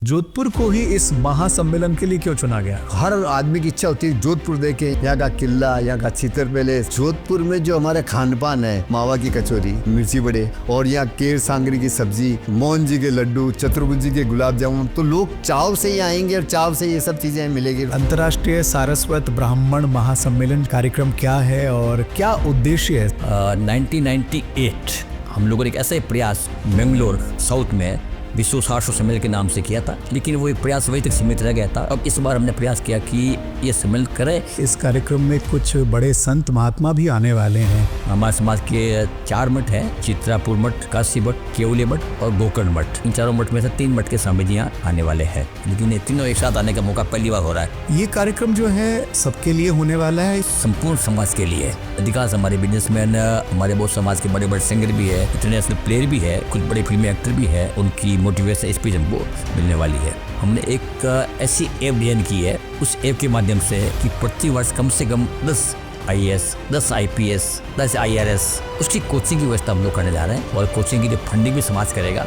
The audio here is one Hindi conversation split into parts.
जोधपुर को ही इस महासम्मेलन के लिए क्यों चुना गया? हर आदमी की इच्छा होती है जोधपुर देखे, यहाँ का किला, यहाँ का चित्र पैलेस। जोधपुर में जो हमारे खान पान है, मावा की कचौरी, मिर्ची बड़े और यहाँ केर सांगरी की सब्जी, मोहन जी के लड्डू, चतुर्भुज जी के गुलाब जामुन, तो लोग चाव से ही आएंगे और चाव से ये सब चीजें मिलेगी। अंतर्राष्ट्रीय सारस्वत ब्राह्मण महासम्मेलन कार्यक्रम क्या है और क्या उद्देश्य है? 1998 हम लोगों ने एक ऐसा प्रयास बेंगलोर साउथ में विश्व सारस्वत सम्मेलन के नाम से किया था, लेकिन वो एक प्रयास वही तक सीमित रह गया था। अब इस बार हमने प्रयास किया कि ये सम्मेलन करें। इस कार्यक्रम में कुछ बड़े संत महात्मा भी आने वाले हैं। हमारे समाज के 4 मठ हैं, चित्रापुर मठ, काशी मठ, केवली मठ और गोकर्ण मठ। इन 4 मठ में से 3 मठ के स्वामी जी यहाँ आने वाले हैं, लेकिन ये तीनों एक साथ आने का मौका पहली बार हो रहा है। ये कार्यक्रम जो है सबके लिए होने वाला है, संपूर्ण समाज के लिए। अधिकांश हमारे बिजनेसमैन, हमारे बहुत समाज के बड़े बड़े सिंगर भी है, इंटरनेशनल प्लेयर भी है, कुछ बड़े फिल्मी एक्टर भी है, उनकी मोटिवेशन स्पीच हमको मिलने वाली है। हमने एक ऐसी ऐप डिजाइन की है, उस ऐप के माध्यम से कि प्रति वर्ष कम से कम 10 IAS, 10 IPS, 10 IRS उसकी कोचिंग की व्यवस्था हम लोग करने जा रहे हैं और कोचिंग की जो फंडिंग भी समाज करेगा।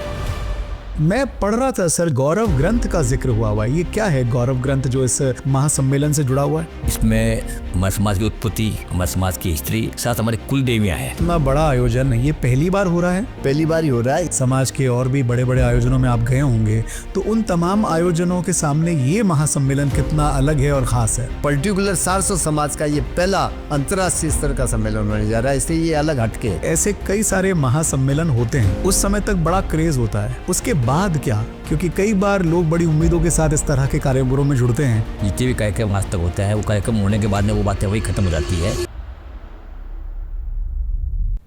मैं पढ़ रहा था सर, गौरव ग्रंथ का जिक्र हुआ है। ये क्या है गौरव ग्रंथ जो इस महासम्मेलन से जुड़ा हुआ है? इसमें हमारे समाज की उत्पत्ति, हमारे समाज की हिस्ट्री, साथ हमारे कुल देवियाँ हैं। इतना बड़ा आयोजन ये पहली बार हो रहा है? पहली बार ही हो रहा है। समाज के और भी बड़े बड़े आयोजनों में आप गए होंगे, तो उन तमाम आयोजनों के सामने ये महासम्मेलन कितना अलग है और खास है? पर्टिकुलर सारस्वत समाज का ये पहला अंतर्राष्ट्रीय स्तर का सम्मेलन होने जा रहा है, इसलिए ये अलग हटके है। ऐसे कई सारे महासम्मेलन होते हैं, उस समय तक बड़ा क्रेज होता है, उसके बाद क्या? क्योंकि कई बार लोग बड़ी उम्मीदों के साथ इस तरह के कार्यक्रमों में जुड़ते हैं। जितने भी कार्यक्रम आज तक होता है, वो कार्यक्रम होने के बाद में वो बातें वही खत्म हो जाती है।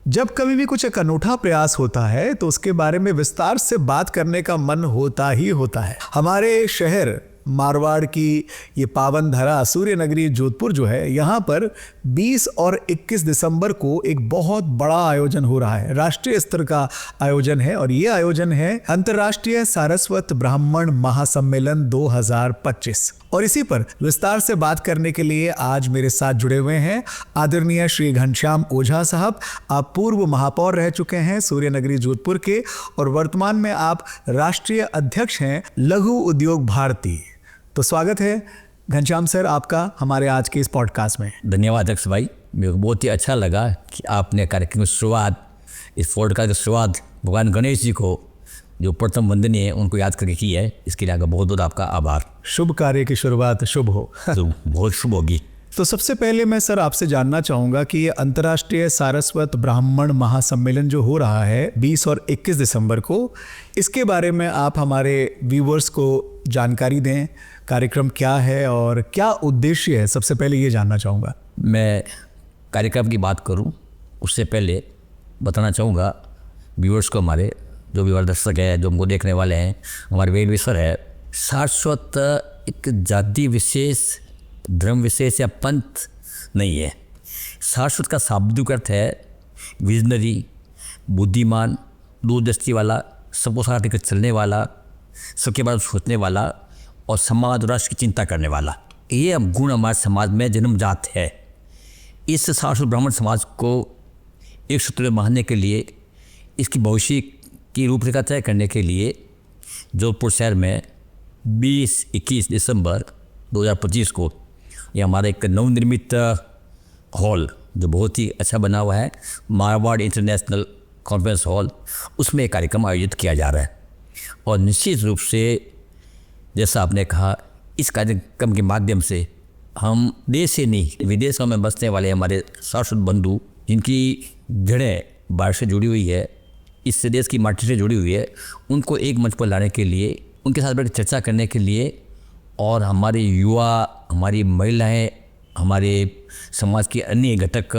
जब कभी भी कुछ एक अनूठा प्रयास होता है तो उसके बारे में विस्तार से बात करने का मन होता ही होता है। हमारे शहर मारवाड़ की ये पावन धरा सूर्य नगरी जोधपुर जो है, यहाँ पर 20 और 21 दिसंबर को एक बहुत बड़ा आयोजन हो रहा है। राष्ट्रीय स्तर का आयोजन है और ये आयोजन है अंतर्राष्ट्रीय सारस्वत ब्राह्मण महासम्मेलन 2025। और इसी पर विस्तार से बात करने के लिए आज मेरे साथ जुड़े हुए हैं आदरणीय श्री घनश्याम ओझा साहब। आप पूर्व महापौर रह चुके हैं सूर्य नगरी जोधपुर के और वर्तमान में आप राष्ट्रीय अध्यक्ष हैं लघु उद्योग भारती। तो स्वागत है घनश्याम सर आपका हमारे आज के इस पॉडकास्ट में। धन्यवाद अध्यक्ष भाई, मेरे को बहुत ही अच्छा लगा कि आपने कार्यक्रम की शुरुआत, इस पॉडकास्ट की शुरुआत भगवान गणेश जी को जो प्रथम वंदनीय है उनको याद करके की है। इसके लिए बहुत बहुत आपका आभार। शुभ कार्य की शुरुआत शुभ हो। तो बहुत शुभ होगी। तो सबसे पहले मैं सर आपसे जानना चाहूँगा कि ये अंतर्राष्ट्रीय सारस्वत ब्राह्मण महासम्मेलन जो हो रहा है 20 और 21 दिसंबर को, इसके बारे में आप हमारे व्यूवर्स को जानकारी दें। कार्यक्रम क्या है और क्या उद्देश्य है, सबसे पहले ये जानना चाहूँगा। मैं कार्यक्रम की बात करूँ उससे पहले बताना चाहूँगा व्यूवर्स को, हमारे जो भी दर्शक है, जो हमको देखने वाले हैं, हमारे वेद विषय है सारस्वत एक जाति विशेष, धर्म विशेष या पंथ नहीं है। सारस्वत का शाब्दिक अर्थ है विजनरी, बुद्धिमान, दूरदृष्टि वाला, सबको साथ लेकर चलने वाला, सबके बारे में सोचने वाला और समाज और राष्ट्र की चिंता करने वाला। ये गुण हमारे समाज में जन्मजात है। इस सारस्वत ब्राह्मण समाज को एक सूत्र में बांधने के लिए, इसकी भविष्य की रूपरेखा तय करने के लिए जोधपुर शहर में 20-21 दिसंबर 2025 को ये हमारा एक नवनिर्मित हॉल जो बहुत ही अच्छा बना हुआ है, मारवाड़ इंटरनेशनल कॉन्फ्रेंस हॉल, उसमें एक कार्यक्रम आयोजित किया जा रहा है। और निश्चित रूप से जैसा आपने कहा, इस कार्यक्रम के माध्यम से हम देश से नहीं विदेशों में बसने वाले हमारे सारस्वत बंधु, जिनकी जड़ें बाहर से जुड़ी हुई है, इस देश की माटी से जुड़ी हुई है, उनको एक मंच पर लाने के लिए, उनके साथ बैठ चर्चा करने के लिए और हमारे युवा, हमारी महिलाएं, हमारे समाज के अन्य घटक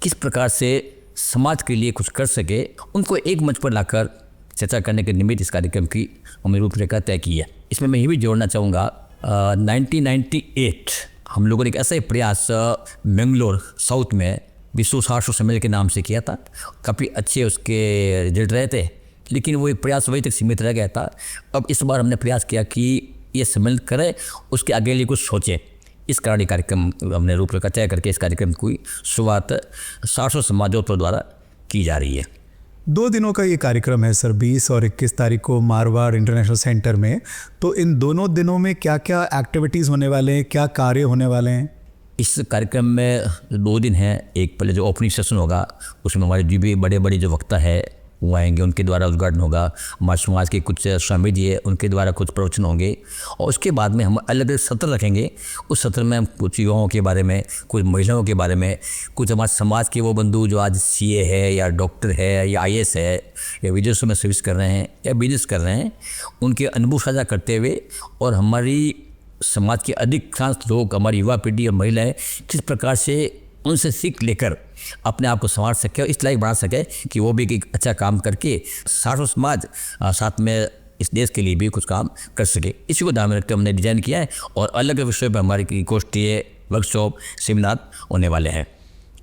किस प्रकार से समाज के लिए कुछ कर सके, उनको एक मंच पर लाकर चर्चा करने के निमित्त इस कार्यक्रम की हमने रूपरेखा तय की है। इसमें मैं ये भी जोड़ना चाहूँगा 1998 हम लोगों ने एक ऐसा ही प्रयास बेंगलोर साउथ में विश्व सारस्वत सम्मेलन के नाम से किया था। काफ़ी अच्छे उसके रिजल्ट रहे थे, लेकिन वो एक प्रयास वही तक सीमित रह गया था। अब इस बार हमने प्रयास किया कि ये सम्मेलन करें, उसके आगे लिए कुछ सोचें। इस कारण ये कार्यक्रम हमने रूपरेखा तय करके इस कार्यक्रम की शुरुआत सारस्वत समाजों द्वारा की जा रही है। 2 दिनों का ये कार्यक्रम है सर, 20 और 21 तारीख को मारवाड़ इंटरनेशनल सेंटर में। तो इन दोनों दिनों में क्या क्या एक्टिविटीज़ होने वाले हैं, क्या कार्य होने वाले हैं? इस कार्यक्रम में 2 दिन हैं। एक पहले जो ओपनिंग सेशन होगा उसमें हमारे जो भी बड़े बड़े जो वक्ता है वो आएंगे, उनके द्वारा उद्घाटन होगा। हमारे समाज के कुछ स्वामी जी है, उनके द्वारा कुछ प्रवचन होंगे। और उसके बाद में हम अलग अलग सत्र रखेंगे। उस सत्र में हम कुछ युवाओं के बारे में, कुछ महिलाओं के बारे में, कुछ हमारे समाज के वो बंधु जो आज CA है या डॉक्टर है या IAS है या विदेशों में सर्विस कर रहे हैं या बिजनेस कर रहे हैं, उनके अनुभव साझा करते हुए और हमारी समाज के अधिकांश लोग, हमारी युवा पीढ़ी और महिलाएं किस प्रकार से उनसे सीख लेकर अपने आप को संवार सके और इस लायक बना सके कि वो भी एक अच्छा काम करके साथ समाज साथ में इस देश के लिए भी कुछ काम कर सके। इसी को ध्यान में रखते हमने डिज़ाइन किया है और अलग अलग विषयों पर हमारी गोष्ठी, वर्कशॉप, सेमिनार होने वाले हैं।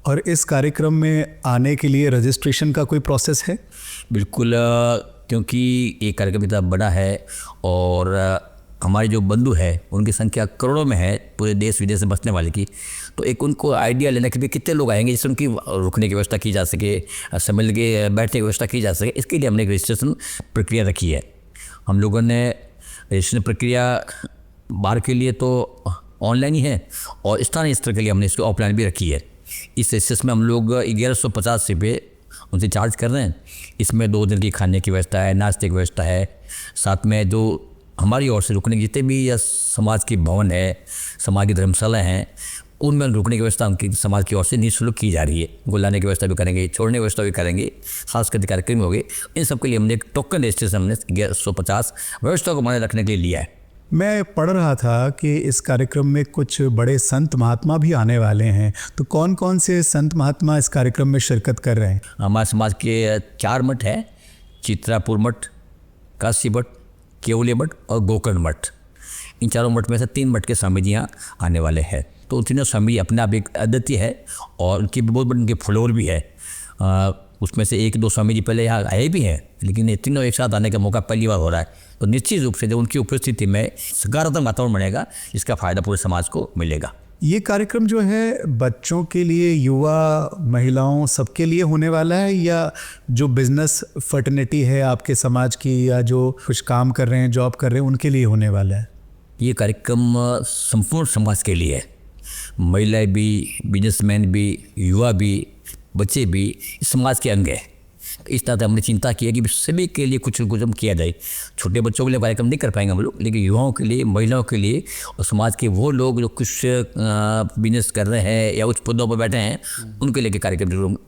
और इस कार्यक्रम में आने के लिए रजिस्ट्रेशन का कोई प्रोसेस है? बिल्कुल, क्योंकि ये कार्यक्रम इतना बड़ा है और हमारे जो बंधु है उनकी संख्या करोड़ों में है, पूरे देश विदेश से बसने वाले की। तो एक उनको आइडिया लेने के लिए कितने लोग आएंगे जिससे उनकी रुकने की व्यवस्था की जा सके, सम्मिल के बैठने की व्यवस्था की जा सके, इसके लिए हमने एक रजिस्ट्रेशन प्रक्रिया रखी है। हम लोगों ने रजिस्ट्रेशन प्रक्रिया बाहर के लिए तो ऑनलाइन ही है और स्थानीय स्तर के लिए हमने इसको ऑफलाइन भी रखी है। इस रजिस्ट्रेशन में हम लोग 1150 रुपये उनसे चार्ज कर रहे हैं। इसमें 2 दिन की खाने की व्यवस्था है, नाश्ते की व्यवस्था है, साथ में जो हमारी ओर से रुकने के जितने भी या समाज के भवन है, समाज की धर्मशाला हैं, उनमें रुकने की व्यवस्था उनकी समाज की ओर से निःशुल्क की जा रही है। गुलाने की व्यवस्था भी करेंगे, छोड़ने की व्यवस्था भी करेंगे, सांस्कृतिक कार्यक्रम हो गए। इन सब के लिए हमने एक टोकन रजिस्ट्रेशन हमने 1150 व्यवस्था को माने रखने के लिए लिया है। मैं पढ़ रहा था कि इस कार्यक्रम में कुछ बड़े संत महात्मा भी आने वाले हैं, तो कौन कौन से संत महात्मा इस कार्यक्रम में शिरकत कर रहे हैं? हमारे समाज के 4 मठ हैं, चित्रापुर मठ, काशी मठ, केवली मठ और गोकर्ण मठ। इन 4 मठ में से 3 मठ के स्वामी जी यहाँ आने वाले हैं। तो तीनों स्वामी जी अपने आप एक अद्वितीय है और उनकी बहुत बड़ी उनके फ्लोर भी है। उसमें से 1-2 स्वामी जी पहले यहाँ आए भी हैं, लेकिन ये तीनों एक साथ आने का मौका पहली बार हो रहा है। तो निश्चित रूप से जो उनकी उपस्थिति में सकारात्मक वातावरण बनेगा, जिसका फ़ायदा पूरे समाज को मिलेगा। ये कार्यक्रम जो है बच्चों के लिए, युवा, महिलाओं, सबके लिए होने वाला है, या जो बिजनेस फर्टर्निटी है आपके समाज की या जो कुछ काम कर रहे हैं, जॉब कर रहे हैं, उनके लिए होने वाला है? ये कार्यक्रम संपूर्ण समाज के लिए है। महिलाएं भी, बिजनेसमैन भी, युवा भी, बच्चे भी इस समाज के अंग है। इस तरह से हमने चिंता की है कि सभी के लिए कुछ न कुछ हम किया जाए। छोटे बच्चों के लिए कार्यक्रम नहीं कर पाएंगे हम लोग, लेकिन युवाओं के लिए, महिलाओं के लिए और समाज के वो लोग जो कुछ बिजनेस कर रहे हैं या उच्च पदों पर बैठे हैं, उनके लिए कार्यक्रम जरूर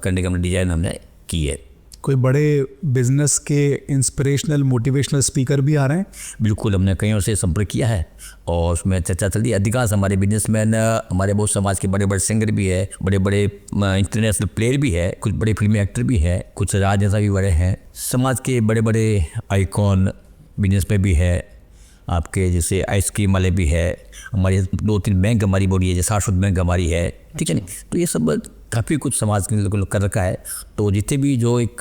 करने का डिज़ाइन हमने की है। कोई बड़े बिजनेस के इंस्पिरेशनल, मोटिवेशनल स्पीकर भी आ रहे हैं? बिल्कुल, हमने कईयों से संपर्क किया है और उसमें चर्चा चल रही है। अधिकांश हमारे बिजनेसमैन, हमारे बहुत समाज के बड़े बड़े सिंगर भी है, बड़े बड़े इंटरनेशनल प्लेयर भी है, कुछ बड़े फिल्मी एक्टर भी है, कुछ राजनेता भी बड़े हैं। समाज के बड़े बड़े आइकॉन बिजनेस में भी है, आपके जैसे आइसक्रीम वाले भी है, हमारी 2-3 बैंक हमारी बोली है, जैसे शाश्वत बैंक हमारी है, ठीक है नहीं। तो ये सब काफ़ी कुछ समाज के लोगों कर रखा है। तो जितने भी जो एक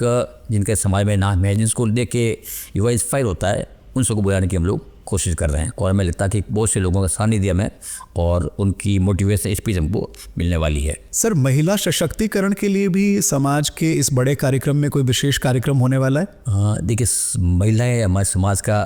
जिनके समाज में नाम है, जिसको देख के युवा इंस्पायर होता है, उन सबको बुलाने की हम लोग कोशिश कर रहे हैं। और हमें लगता है कि बहुत से लोगों का सानिध्य में और उनकी मोटिवेशन स्पीच हमको मिलने वाली है। सर, महिला सशक्तिकरण के लिए भी समाज के इस बड़े कार्यक्रम में कोई विशेष कार्यक्रम होने वाला है? हाँ, देखिए, महिलाएं हमारे समाज का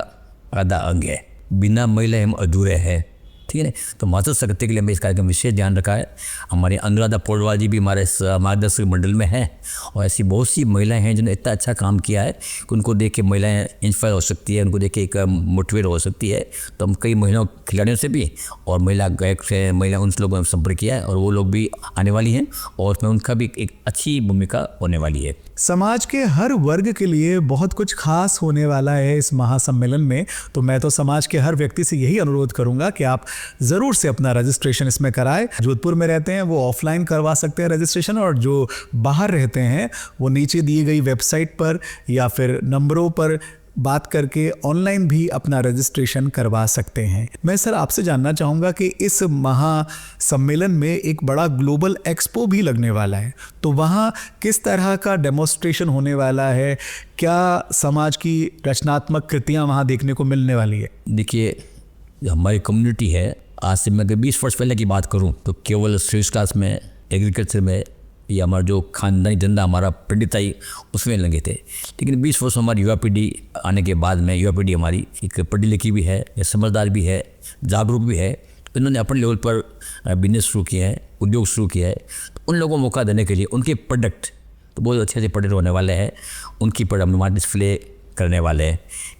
आधा अंग है। बिना महिलाएं हम अधूरे हैं, ठीक है ना। तो मातृ शक्ति के लिए हमें इस कार्यक्रम में विशेष ध्यान रखा है। हमारी अनुराधा पौडवाल जी भी हमारे मार्गदर्शक मंडल में हैं और ऐसी बहुत सी महिलाएं हैं जिन्होंने इतना अच्छा काम किया है कि उनको देख के महिलाएं इंस्पायर हो सकती है, उनको देख के एक मोटिवेट हो सकती है। तो हम कई महिला खिलाड़ियों से भी और महिला गायक से, महिला उन लोगों ने संपर्क किया है और वो लोग भी आने वाली हैं और उसमें उनका भी एक अच्छी भूमिका होने वाली है। समाज के हर वर्ग के लिए बहुत कुछ खास होने वाला है इस महासम्मेलन में। तो मैं तो समाज के हर व्यक्ति से यही अनुरोध करूंगा कि आप ज़रूर से अपना रजिस्ट्रेशन इसमें कराएं। जोधपुर में रहते हैं वो ऑफलाइन करवा सकते हैं रजिस्ट्रेशन, और जो बाहर रहते हैं वो नीचे दी गई वेबसाइट पर या फिर नंबरों पर बात करके ऑनलाइन भी अपना रजिस्ट्रेशन करवा सकते हैं। मैं सर आपसे जानना चाहूँगा कि इस महासम्मेलन में एक बड़ा ग्लोबल एक्सपो भी लगने वाला है, तो वहाँ किस तरह का डेमोन्स्ट्रेशन होने वाला है? क्या समाज की रचनात्मक कृतियाँ वहाँ देखने को मिलने वाली है? देखिए, हमारी कम्युनिटी है, आज से मैं अगर 20 वर्ष पहले की बात करूं तो केवल 6 क्लास में एग्रीकल्चर में ये हमारा जो खानदानी धंधा हमारा पंडिताई उसमें लगे थे। लेकिन 20 वर्ष हमारी युवा पीढ़ी आने के बाद में युवा पीढ़ी हमारी एक पढ़ी लिखी भी है, समझदार भी है, जागरूक भी है, तो इन्होंने अपने लेवल पर बिजनेस शुरू किया है, उद्योग शुरू किया है। तो उन लोगों को मौका देने के लिए उनके प्रोडक्ट तो बहुत अच्छे प्रोडक्ट होने वाले हैं, उनकी प्रोडक्ट हमारे डिस्प्ले करने वाले हैं।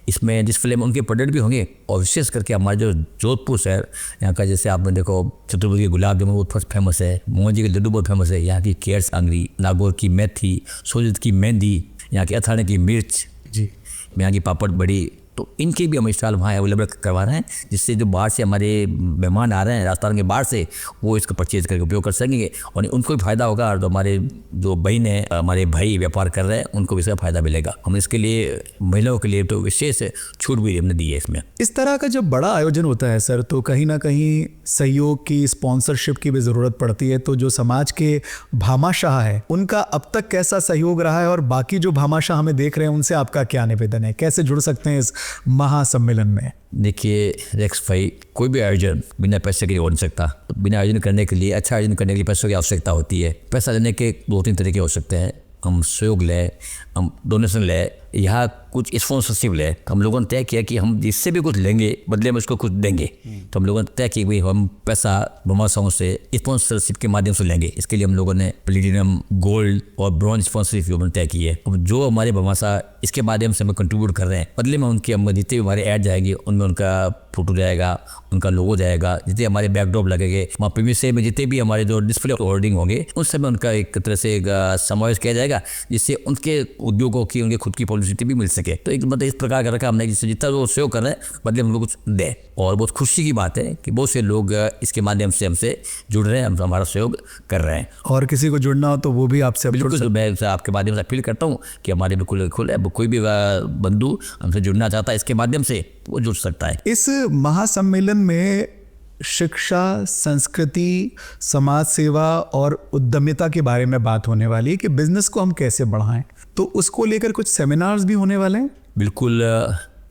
इसमें डिस्प्ले में उनके प्रोडक्ट भी होंगे और विशेष करके हमारे जो जोधपुर शहर यहाँ का, जैसे आपने देखो छतरपुर की गुलाब जामुन बहुत फेमस है, मोहन जी के लड्डू बहुत फेमस है, यहाँ की केर सांगरी, नागौर की मेथी, सोजित की मेहंदी, यहाँ के अथाने की मिर्च जी, यहाँ की पापड़ बड़ी, तो इनके भी हम स्टॉल वहाँ अवेलेबल करवा रहे हैं, जिससे जो बाहर से हमारे मेहमान आ रहे हैं राजस्थान के बाहर से, वो इसका परचेज करके उपयोग कर सकेंगे और उनको भी फ़ायदा होगा। और जो हमारे जो बहन है, हमारे भाई व्यापार कर रहे हैं, उनको भी इसका फ़ायदा मिलेगा। हम इसके लिए महिलाओं के लिए तो विशेष छूट भी हमने दी है इसमें। इस तरह का जब बड़ा आयोजन होता है सर, तो कहीं ना कहीं सहयोग की, स्पॉन्सरशिप की भी ज़रूरत पड़ती है। तो जो समाज के भामाशाह है, उनका अब तक कैसा सहयोग रहा है और बाकी जो भामाशाह हमें देख रहे हैं उनसे आपका क्या निवेदन है, कैसे जुड़ सकते हैं इस महासम्मेलन में? देखिए रेक्स भाई, कोई भी आयोजन बिना पैसे के हो नहीं सकता। तो बिना आयोजन करने के लिए, अच्छा आयोजन करने के लिए पैसों की आवश्यकता होती है। पैसा लेने के 2-3 तरीके हो सकते हैं। हम सहयोग लें, हम डोनेशन लें, यहाँ कुछ स्पॉन्सरशिप लें। हम लोगों ने तय किया कि हम जिससे भी कुछ लेंगे बदले में उसको कुछ देंगे। तो हम लोगों ने तय किया कि हम पैसा भामाशाहों से स्पॉन्सरशिप के माध्यम से लेंगे। इसके लिए हम लोगों ने प्लेटिनम, गोल्ड और ब्रॉन्ज स्पॉन्सरशिप हमने तय की है। अब जो हमारे भामाशाह इसके माध्यम से हमें कंट्रीब्यूट कर रहे हैं, बदले में उनके हम जितने भी हमारे ऐड जाएंगे उनमें उनका फोटो जाएगा, उनका लोगो जाएगा, जितने हमारे बैकड्रॉप लगेंगे, वहाँ पीवीसी में जितने भी हमारे जो डिस्प्ले होर्डिंग होंगे उन सब में उनका एक तरह से समावेश किया जाएगा, जिससे उनके उद्योगों की, उनके खुद की पब्लिसिटी भी मिल सके। तो एक मतलब इस प्रकार का रखा हमने, जिससे जितना वो सहयोग कर रहे हैं बदले हम लोग कुछ दें। और बहुत खुशी की बात है कि बहुत से लोग इसके माध्यम से हमसे जुड़ रहे हैं, हम हमारा सहयोग कर रहे हैं। और किसी को जुड़ना हो तो वो भी आपसे बिल्कुल, मैं आपके माध्यम से अपील करता हूँ कि हमारे बिल्कुल खुले, कोई भी बंधु हमसे जुड़ना चाहता है इसके माध्यम से वो जुड़ सकता है। इस महासम्मेलन में शिक्षा, संस्कृति, समाज सेवा और उद्यमिता के बारे में बात होने वाली है कि बिजनेस को हम कैसे बढ़ाएं। तो उसको लेकर कुछ सेमिनार्स भी होने वाले हैं। बिल्कुल,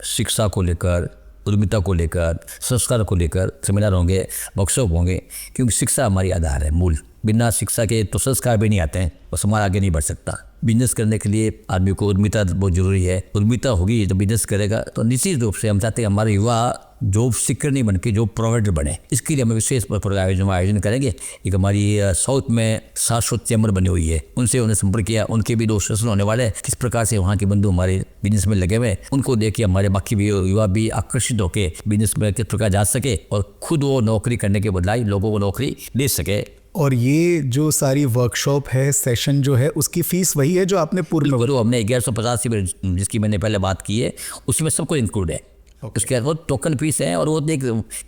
शिक्षा को लेकर, उद्यमिता को लेकर, संस्कार को लेकर सेमिनार होंगे, वर्कशॉप होंगे, क्योंकि शिक्षा हमारी आधार है, मूल। बिना शिक्षा के तो संस्कार भी नहीं आते हैं और समाज आगे नहीं बढ़ सकता। बिजनेस करने के लिए आदमी को उद्यमिता बहुत जरूरी है। उद्यमिता होगी तो बिजनेस करेगा। तो निश्चित रूप से हम चाहते हैं हमारे युवा जॉब सीकर नहीं बन के जॉब प्रोवाइडर बने। इसके लिए हम विशेष आयोजन करेंगे। एक हमारी साउथ में शाश्वत चैम्बर बनी हुई है, उनसे उन्हें संपर्क किया। उनके भी 2 सेशन होने वाले हैं, किस प्रकार से वहाँ के बंधु हमारे बिजनेस में लगे हुए हैं, उनको देख के हमारे बाकी भी युवा भी आकर्षित होकर बिजनेस में किस प्रकार जा सके और खुद वो नौकरी करने के बदलाव लोगों को नौकरी दे सके। और ये जो सारी वर्कशॉप है, सेशन जो है, उसकी फीस वही है जो आपने पूर्व में हमने 1150 जिसकी मैंने पहले बात की है, उसमें सब कुछ इंक्लूड है। उसके बाद वो टोकन फीस है और वो एक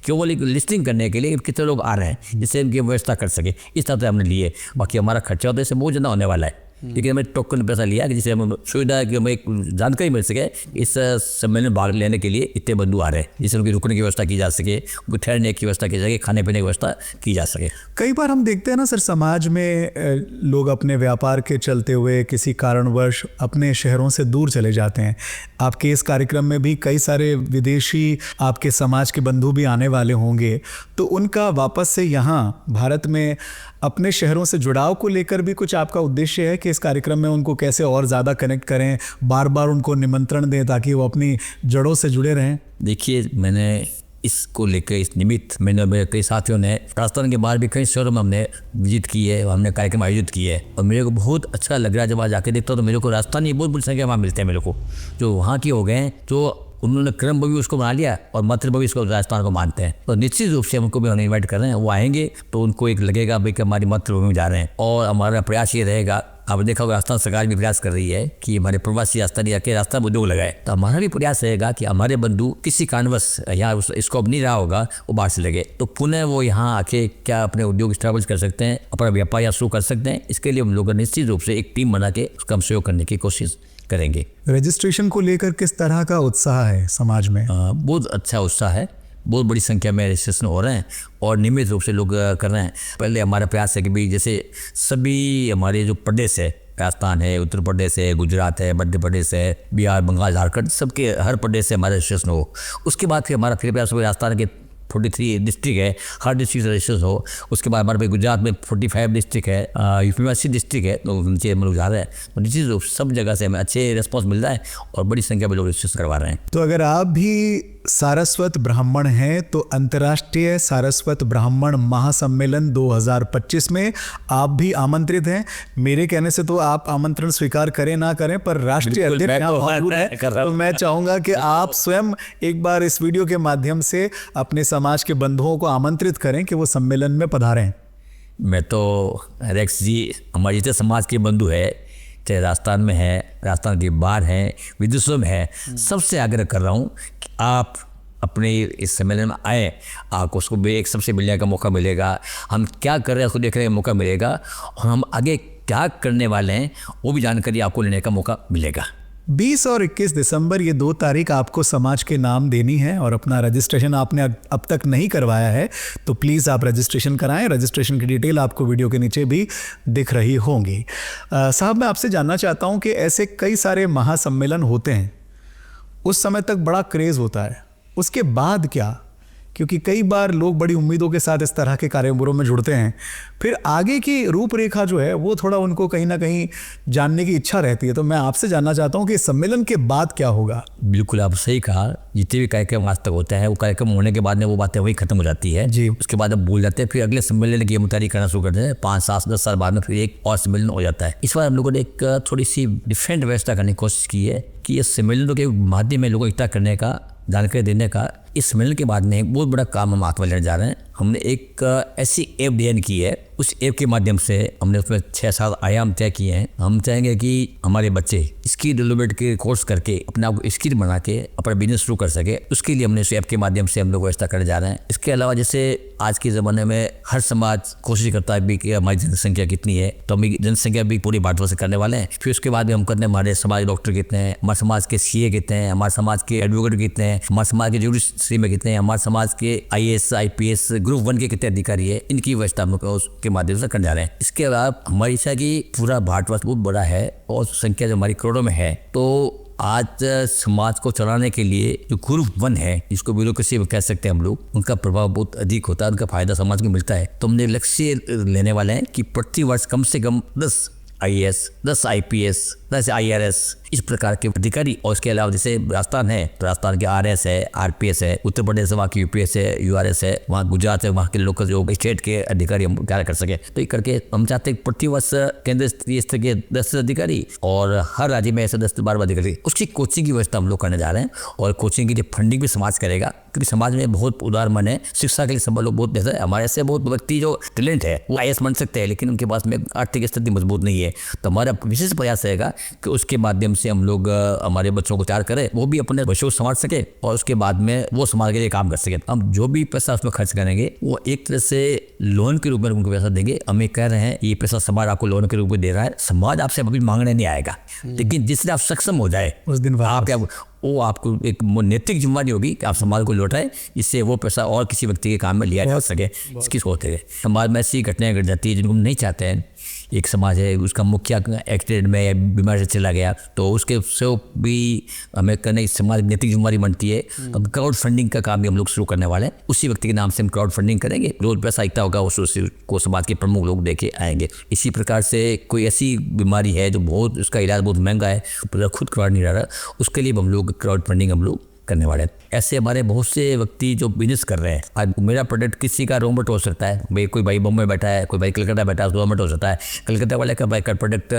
केवल एक लिस्टिंग करने के लिए कितने लोग आ रहे हैं, जिससे इनकी व्यवस्था कर सके, इस तरह से हमने लिए। बाकी हमारा खर्चा होता है इससे बहुत ज़्यादा होने वाला है, लेकिन हमें टोकन पैसा लिया कि जिससे हमें सुविधा है कि हमें एक जानकारी मिल सके इस सम्मेलन में भाग लेने के लिए इतने बंधु आ रहे हैं, जिससे उनकी रुकने की व्यवस्था की जा सके, उनकी ठहरने की व्यवस्था की जा सके, खाने पीने की व्यवस्था की जा सके। कई बार हम देखते हैं ना सर, समाज में लोग अपने व्यापार के चलते हुए किसी कारणवश अपने शहरों से दूर चले जाते हैं। आपके इस कार्यक्रम में भी कई सारे विदेशी आपके समाज के बंधु भी आने वाले होंगे, तो उनका वापस से यहाँ भारत में अपने शहरों से जुड़ाव को लेकर भी कुछ आपका उद्देश्य है कि इस कार्यक्रम में उनको कैसे और ज़्यादा कनेक्ट करें, बार बार उनको निमंत्रण दें ताकि वो अपनी जड़ों से जुड़े रहें? देखिए, मैंने इसको लेकर, इस निमित्त मैंने, मेरे कई साथियों ने राजस्थान के बाहर भी कई शहरों में हमने विजिट की है, हमने कार्यक्रम आयोजित किए है और मेरे को बहुत अच्छा लग रहा है। जब आज जाके देखता हूँ तो मेरे को राजस्थानी बहुत बड़ी संख्या वहाँ मिलते हैं मेरे को, जो वहाँ के हो गए हैं, जो उन्होंने क्रम भी उसको बना लिया और मातृभूमि इसको राजस्थान को मानते हैं। तो निश्चित रूप से उनको भी हम इन्वाइट कर रहे हैं। वो आएंगे तो उनको एक लगेगा भाई कि हमारी मातृभूमि में जा रहे हैं। और हमारा प्रयास ये रहेगा, आपने देखा होगा राजस्थान सरकार भी प्रयास कर रही है कि हमारे प्रवासी राजस्थानी आके राजस्थान में उद्योग लगाए। तो हमारा भी प्रयास रहेगा कि हमारे बंधु किसी कारणवश यहाँ इसको अब नहीं रहा होगा, वो बाहर से लगे तो पुनः वो यहाँ आके क्या अपने उद्योग स्टैब्लिश कर सकते हैं, अपना व्यापार यहाँ शुरू कर सकते हैं। इसके लिए हम लोग निश्चित रूप से एक टीम बना के उसका हम सहयोग करने की कोशिश करेंगे। रजिस्ट्रेशन को लेकर किस तरह का उत्साह है समाज में? बहुत अच्छा उत्साह है, बहुत बड़ी संख्या में रजिस्ट्रेशन हो रहे हैं और नियमित रूप से लोग कर रहे हैं। पहले हमारा प्रयास है कि भाई जैसे सभी हमारे जो प्रदेश है, राजस्थान है, उत्तर प्रदेश है, गुजरात है, मध्य प्रदेश है, बिहार, बंगाल, झारखंड, सबके हर प्रदेश से हमारा रजिस्ट्रेशन हो। उसके बाद फिर हमारा फिर प्रयास हो राजस्थान के 43 डिस्ट्रिक्ट है, हर डिस्ट्रिक्ट से रजिस्टर हो। उसके बाद हमारे गुजरात में 45 डिस्ट्रिक्ट है, यूपी में 80 डिस्ट्रिक्ट है, तो नीचे हम लोग जा रहे हैं। तो नीचे सब जगह से हमें अच्छे रिस्पॉन्स मिल रहा है और बड़ी संख्या में लोग रजिस्टर करवा रहे हैं। तो अगर आप भी सारस्वत ब्राह्मण हैं तो अंतर्राष्ट्रीय सारस्वत ब्राह्मण महासम्मेलन 2025 में आप भी आमंत्रित हैं। मेरे कहने से तो आप आमंत्रण स्वीकार करें ना करें, पर राष्ट्रीय बिल्कुल, अध्यक्ष मैं यहाँ तो मौजूद हैं, कर रहा तो हूँ। मैं चाहूंगा कि आप स्वयं एक बार इस वीडियो के माध्यम से अपने समाज के बंधुओं को आमंत्रित करें कि वो सम्मेलन में पधारें। मैं तो रेक्स जी, हमारे जितने समाज के बंधु है, चाहे राजस्थान में है, राजस्थान के बाहर हैं, विदेशों में है, सबसे आग्रह कर रहा हूँ कि आप अपने इस सम्मेलन में आए। आपको उसको भी एक सबसे मिलने का मौका मिलेगा, हम क्या कर रहे हैं उसको देखने का मौका मिलेगा, और हम आगे क्या करने वाले हैं वो भी जानकारी आपको लेने का मौका मिलेगा। 20 और 21 दिसंबर ये 2 तारीख आपको समाज के नाम देनी है और अपना रजिस्ट्रेशन आपने अब तक नहीं करवाया है तो प्लीज़ आप रजिस्ट्रेशन कराएं। रजिस्ट्रेशन की डिटेल आपको वीडियो के नीचे भी दिख रही होंगी। साहब, मैं आपसे जानना चाहता हूं कि ऐसे कई सारे महासम्मेलन होते हैं, उस समय तक बड़ा क्रेज़ होता है, उसके बाद क्या? क्योंकि कई बार लोग बड़ी उम्मीदों के साथ इस तरह के कार्यक्रमों में जुड़ते हैं, फिर आगे की रूपरेखा जो है वो थोड़ा उनको कहीं ना कहीं जानने की इच्छा रहती है। तो मैं आपसे जानना चाहता हूं कि सम्मेलन के बाद क्या होगा। बिल्कुल आप सही कहा, जितने भी कार्यक्रम आज तक होता है वो कार्यक्रम होने के बाद में वो बातें वही खत्म हो जाती है जी। उसके बाद अब भूल जाते हैं, फिर अगले सम्मेलन की तैयारी करना शुरू करते हैं। 5, 7, 10 साल बाद में फिर एक और सम्मेलन हो जाता है। इस बार हम लोगों ने एक थोड़ी सी डिफरेंट व्यवस्था करने की कोशिश की है कि ये सम्मेलन के माध्यम में लोगों को इकट्ठा करने का, जानकारी देने का। इस सम्मेलन के बाद में एक बहुत बड़ा काम हम हाथ में लेने जा रहे हैं। हमने एक ऐसी ऐप डिजाइन की है, उस ऐप के माध्यम से हमने उसमें 6-7 आयाम तय किए हैं। हम चाहेंगे कि हमारे बच्चे स्किल डेवलपमेंट के कोर्स करके अपने आप को स्किल बना के अपना बिजनेस शुरू कर सके, उसके लिए हमने इस ऐप के माध्यम से हम लोग व्यवस्था करने जा रहे हैं। इसके अलावा जैसे आज के ज़माने में हर समाज कोशिश करता है भी कि हमारी जनसंख्या कितनी है, तो हम जनसंख्या भी पूरी भारतवर्ष से करने वाले हैं। फिर उसके बाद भी हम करते हैं हमारे समाज डॉक्टर कितने हैं, हमारे समाज के CA कितने हैं, हमारे समाज के एडवोकेट कितने हैं, हमारे समाज के जुडिशरी में कितने हैं, हमारे समाज के IAS IPS ग्रुप 1 के कितने अधिकारी है, इनकी व्यवस्था हम लोग उसके माध्यम से करने जा रहे हैं। इसके अलावा हमारी इच्छा की पूरा भारतवर्ष बहुत बड़ा है और संख्या जो हमारी करोड़ों में है, तो आज समाज को चलाने के लिए जो ग्रुप 1 है, जिसको ब्यूरोक्रेसी कह सकते हैं हम लोग, उनका प्रभाव बहुत अधिक होता है, उनका फायदा समाज को मिलता है। तो हमने लक्ष्य लेने वाले हैं कि प्रति वर्ष कम से कम 10 IAS, 10 IPS, 10 IRS इस प्रकार के अधिकारी। और इसके अलावा जैसे राजस्थान है तो राजस्थान के RS है, RPS है, उत्तर प्रदेश वहाँ की UPS है, URS है, वहाँ गुजरात है, वहाँ के लोकल जो स्टेट के अधिकारी हम कार्य कर सके। तो ये करके हम चाहते हैं प्रति वर्ष केंद्र स्तर के 10 अधिकारी और हर राज्य में ऐसे 10-12 अधिकारी, उसकी कोचिंग की व्यवस्था हम लोग करने जा रहे हैं। और कोचिंग की जो फंडिंग भी समाज करेगा, क्योंकि समाज में बहुत उदार मन है, शिक्षा के लिए सब लोग बहुत बेहतर है। हमारे ऐसे बहुत व्यक्ति जो टैलेंट है वो IAS बन सकते हैं, लेकिन उनके पास में आर्थिक स्थिति मजबूत नहीं है। तो हमारा विशेष प्रयास रहेगा कि उसके माध्यम से हम लोग हमारे बच्चों को तैयार करें, वो भी अपने बच्चों को संभाल सके और उसके बाद में वो समाज के लिए काम कर सके। हम जो भी पैसा उसमें खर्च करेंगे वो एक तरह से लोन के रूप में उनको पैसा देंगे। हम ये कह रहे हैं ये पैसा समाज आपको लोन के रूप में दे रहा है, समाज आपसे अभी मांगने नहीं आएगा, लेकिन जिससे आप सक्षम हो जाए उस दिन वो आपको एक नैतिक जिम्मेदारी होगी कि आप समाज को लौटाएं, इससे वो पैसा और किसी व्यक्ति के काम में लिया जा सके। इसकी सोच है। समाज में ऐसी घटनाएं घट जाती है जिनको हम नहीं चाहते हैं। एक समाज है, उसका मुखिया एक्सीडेंट में या बीमारी से चला गया, तो उसके से भी हमें करने समाज नैतिक जिम्मेदारी बनती है। अब क्राउड फंडिंग का काम भी हम लोग शुरू करने वाले हैं। उसी व्यक्ति के नाम से हम क्राउड फंडिंग करेंगे, रोज पैसा इकट्ठा होगा, उसको समाज के प्रमुख लोग देके आएंगे। इसी प्रकार से कोई ऐसी बीमारी है जो बहुत उसका इलाज बहुत महंगा है, खुद करवा नहीं रहा, उसके लिए हम लोग क्राउड फंडिंग हम लोग करने वाले हैं। ऐसे हमारे बहुत से व्यक्ति जो बिजनेस कर रहे हैं। आज मेरा प्रोडक्ट किसी का रोमट हो सकता है, भाई कोई भाई बॉम्बे बैठा है, कोई भाई कलकत्ता बैठा है, रोमट हो सकता है। कलकत्ता वाले का भाई का प्रोडक्ट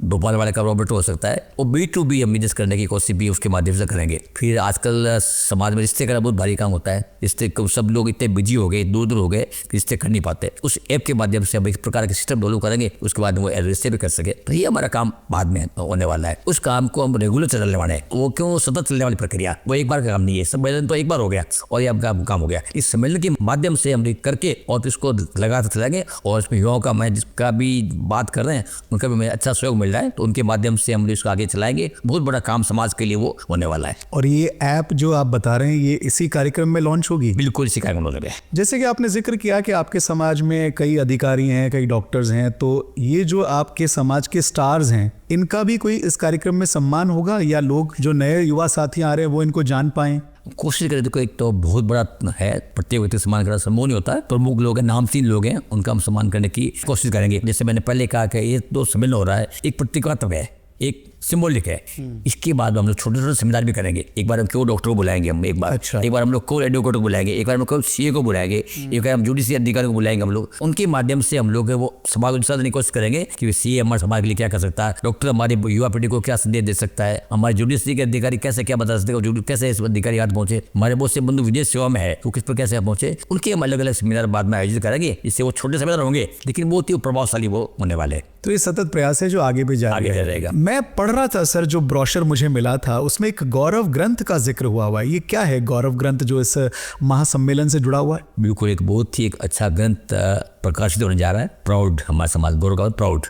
भोपाल वाले का रोमट हो सकता है। वो B2B हम बिजनेस करने की कोशिश भी उसके माध्यम से करेंगे। फिर आजकल समाज में रिश्ते करना बहुत भारी काम होता है, रिश्ते सब लोग इतने बिजी हो गए, दूर दूर हो गए, रिश्ते कर नहीं पाते। उस ऐप के माध्यम से हम इस प्रकार के सिस्टम डेवलप करेंगे, उसके बाद वो रिश्ते भी कर सके। तो ये हमारा काम बाद में होने वाला है। उस काम को हम रेगुलर चलने वाले हैं। वो क्यों सतत चलने वाली प्रक्रिया, वो एक बार का काम नहीं है। सम्मेलन तो एक बार हो गया और ये आपका काम हो गया। इस सम्मेलन के माध्यम से हम करके और इसको लगाते चलेंगे और इसमें युवाओं का, मैं जिसका भी बात कर रहे हैं उनका भी अच्छा सहयोग मिल रहा है, तो उनके माध्यम से हम इसको आगे चलाएंगे। बहुत बड़ा काम समाज के लिए वो होने वाला है। और ये ऐप जो आप बता रहे हैं ये इसी कार्यक्रम में लॉन्च होगी? बिल्कुल इसी कार्यक्रम में। जैसे कि आपने जिक्र किया कि आपके समाज में कई अधिकारी हैं, कई डॉक्टर्स हैं, तो ये जो आपके समाज के स्टार्स हैं इनका भी कोई इस कार्यक्रम में सम्मान होगा, या लोग जो नए युवा साथी आ रहे हैं वो इनको जान पाएं? कोशिश करें तो एक तो बहुत बड़ा है, प्रत्येक व्यक्ति सम्मान करना संभव नहीं होता है। प्रमुख लोग हैं, नामचीन लोग हैं, उनका हम सम्मान करने की कोशिश करेंगे। जैसे मैंने पहले कहा कि ये तो सम्मेलन हो रहा है, एक प्रतीकात्मक है, एक सिंबॉलिक है। इसके बाद हम लोग छोटे छोटे सेमिनार भी करेंगे। एक बार हम क्यों डॉक्टर को बुलाएंगे, हम एक बार अच्छा। एक बार हम लोग को एडवोकेट को बुलाएंगे, एक बार हम लोग सीए को बुलाएंगे, एक बार हम जुडिशियल अधिकारी को बुलाएंगे। हम लोग उनके माध्यम से हम लोग वो समाज को दिशा देने की कोशिश करेंगे कि सीए हमारे समाज के लिए क्या कर सकता है, डॉक्टर हमारी युवा पीढ़ी को क्या संदेश दे सकता है, हमारे जुडिशरी के अधिकारी कैसे क्या बता सकते हैं, कैसे इस अधिकारी हाथ पहुंचे, हमारे बहुत से बंधु विदेश सेवा में है तो किस पर कैसे पहुंचे, उनके हम अलग अलग सेमिनार बाद में आयोजित करेंगे। इससे वो छोटे सेमिनार होंगे लेकिन बहुत ही प्रभावशाली वो होने वाले। तो ये सतत प्रयास है जो आगे भी जारी रहेगा। मैं पढ़ रहा था सर, जो ब्रोशर मुझे मिला था उसमें एक गौरव ग्रंथ का जिक्र हुआ है। ये क्या है गौरव ग्रंथ जो इस महासम्मेलन से जुड़ा हुआ है? बिल्कुल, एक बहुत ही एक अच्छा ग्रंथ प्रकाशित होने जा रहा है, प्राउड, हमारे समाज गौरव का प्राउड,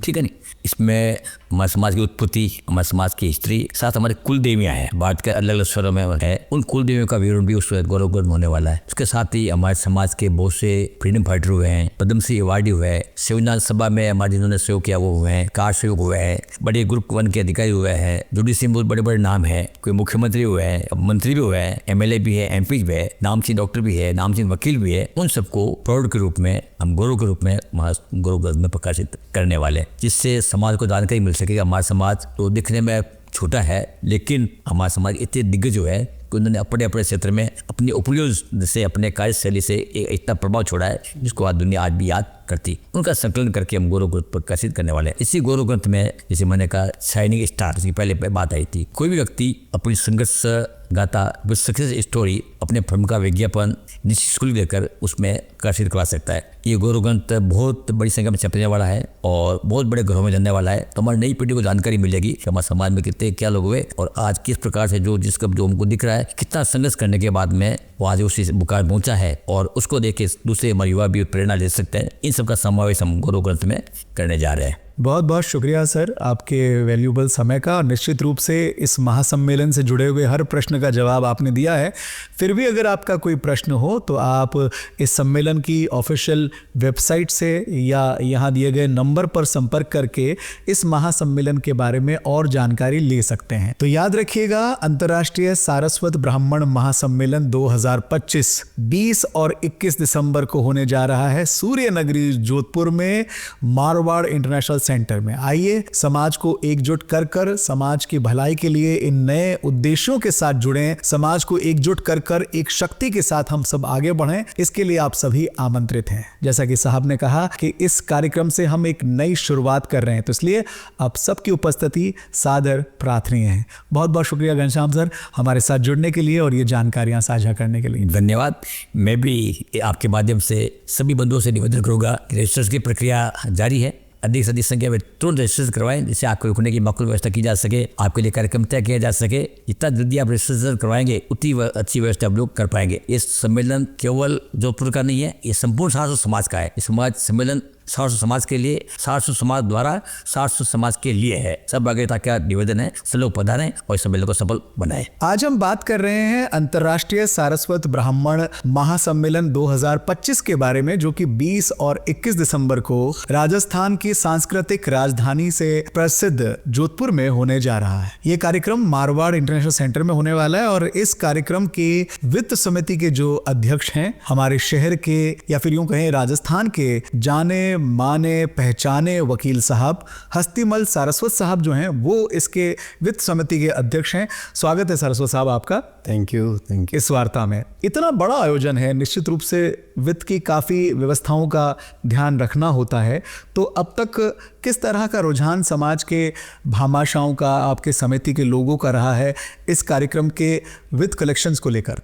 ठीक है नहीं। इसमें हमारे समाज की उत्पत्ति, हमारे समाज की हिस्ट्री, साथ हमारे कुल देवियाँ हैं, भारत के अलग अलग शहरों में है, उन कुल देवियों का विवरण भी उस गौरव ग्रंथ होने वाला है। उसके साथ ही हमारे समाज के बहुत से फ्रीडम फाइटर हुए हैं, पद्मश्री अवार्डी हुए हैं, संविधान सभा में हमारे जिन्होंने सहयोग किया वो हुए हैं, कार सहयोग हुए हैं, बड़े ग्रुप 1 के अधिकारी हुए हैं, जुडिशरी में बहुत बड़े बड़े नाम है, कोई मुख्यमंत्री हुए हैं, मंत्री भी हुए हैं, एमएलए भी है, एमपी भी है, नामचीन डॉक्टर भी है, नामचीन वकील भी है। उन सबको प्राउड के रूप में हम गौरव के रूप में गौरव ग्रंथ में प्रकाशित करने वाले, जिससे समाज को जानकारी मिल सकेगी। हमारा समाज तो दिखने में छोटा है लेकिन हमारा समाज इतने दिग्गज जो है कि उन्होंने अपने अपने क्षेत्र में अपनी उपयोग से, अपने कार्यशैली से इतना प्रभाव छोड़ा है जिसको आज दुनिया आज भी याद करती। उनका संकलन करके हम गौरव ग्रंथ प्रकाशित करने वाले हैं। इसी गौरव ग्रंथ में जैसे मैंने कहा शाइनिंग स्टार, जिसकी पहले बात आई थी, कोई भी व्यक्ति अपनी संघर्ष गाथा विद सक्सेस स्टोरी अपने फिल्म का विज्ञापन निश्चित शुल्क देकर उसमें प्रकाशित करवा सकता है। ये गौरव ग्रंथ बहुत बड़ी संख्या में छपने वाला है और बहुत बड़े घरों में जाने वाला है। तो हमारी नई पीढ़ी को जानकारी मिलेगी कि हमारे समाज में कितने क्या लोग हुए और आज किस प्रकार से जो हमको दिख रहा है, कितना संघर्ष करने के बाद में वो आज उसी मुकाम पहुंचा है और उसको देख के दूसरे हमारे युवा भी प्रेरणा ले सकते हैं। इन सबका समावेश हम गौरव ग्रंथ में करने जा रहे हैं। बहुत बहुत शुक्रिया सर आपके वैल्यूबल समय का। निश्चित रूप से इस महासम्मेलन से जुड़े हुए हर प्रश्न का जवाब आपने दिया है। फिर भी अगर आपका कोई प्रश्न हो तो आप इस सम्मेलन की ऑफिशियल वेबसाइट से या यहाँ दिए गए नंबर पर संपर्क करके इस महासम्मेलन के बारे में और जानकारी ले सकते हैं। तो याद रखिएगा, अंतर्राष्ट्रीय सारस्वत ब्राह्मण महासम्मेलन 2025 20 और 21 दिसंबर को होने जा रहा है सूर्य नगरी जोधपुर में मारवाड़ इंटरनेशनल सेंटर में। आइए समाज को एकजुट कर कर समाज की भलाई के लिए इन नए उद्देश्यों के साथ जुड़ें, समाज को एकजुट कर कर एक शक्ति के साथ हम सब आगे बढ़ें। इसके लिए आप सभी आमंत्रित हैं। जैसा कि साहब ने कहा कि इस कार्यक्रम से हम एक नई शुरुआत कर रहे हैं, तो इसलिए आप सबकी उपस्थिति सादर प्रार्थनीय है। बहुत बहुत शुक्रिया घनश्याम सर हमारे साथ जुड़ने के लिए और ये जानकारियां साझा करने के लिए। धन्यवाद। मैं भी आपके माध्यम से सभी बंधुओं से निवेदन करूंगा, रजिस्ट्रेशन की प्रक्रिया जारी है, अधिक से अधिक संख्या में तुरंत रजिस्ट्रेशन करवाएं जिससे आपको रुकने की माकूल व्यवस्था की जा सके, आपके लिए कार्यक्रम तय किया जा सके। जितना जल्दी आप रजिस्ट्रेशन करवाएंगे उतनी अच्छी व्यवस्था आप लोग कर पाएंगे। ये सम्मेलन केवल जोधपुर का नहीं है, ये संपूर्ण सारस्वत समाज का है। ये सम्मेलन सारस्वत समाज के लिए, सारस्वत समाज द्वारा सारस्वत समाज के लिए है। सब आगेता का निवेदन है, सब लोग पधारें और इस सम्मेलन को सफल बनाएं। आज हम बात कर रहे हैं अंतर्राष्ट्रीय सारस्वत ब्राह्मण महासम्मेलन 2025 के बारे में, जो कि 20 और 21 दिसंबर को राजस्थान की सांस्कृतिक राजधानी से प्रसिद्ध जोधपुर में होने जा रहा है। ये कार्यक्रम मारवाड़ इंटरनेशनल सेंटर में होने वाला है और इस कार्यक्रम की वित्त समिति के जो अध्यक्ष हैं, हमारे शहर के या फिर यूं कहें राजस्थान के जाने माने पहचाने वकील साहब हस्तीमल सारस्वत साहब जो हैं, वो इसके वित्त समिति के अध्यक्ष हैं। स्वागत है सारस्वत साहब आपका। Thank you. इस वार्ता में इतना बड़ा आयोजन है, निश्चित रूप से वित्त की काफ़ी व्यवस्थाओं का ध्यान रखना होता है। तो अब तक किस तरह का रुझान समाज के भामाशाओं का, आपके समिति के लोगों का रहा है इस कार्यक्रम के वित्त कलेक्शंस को लेकर?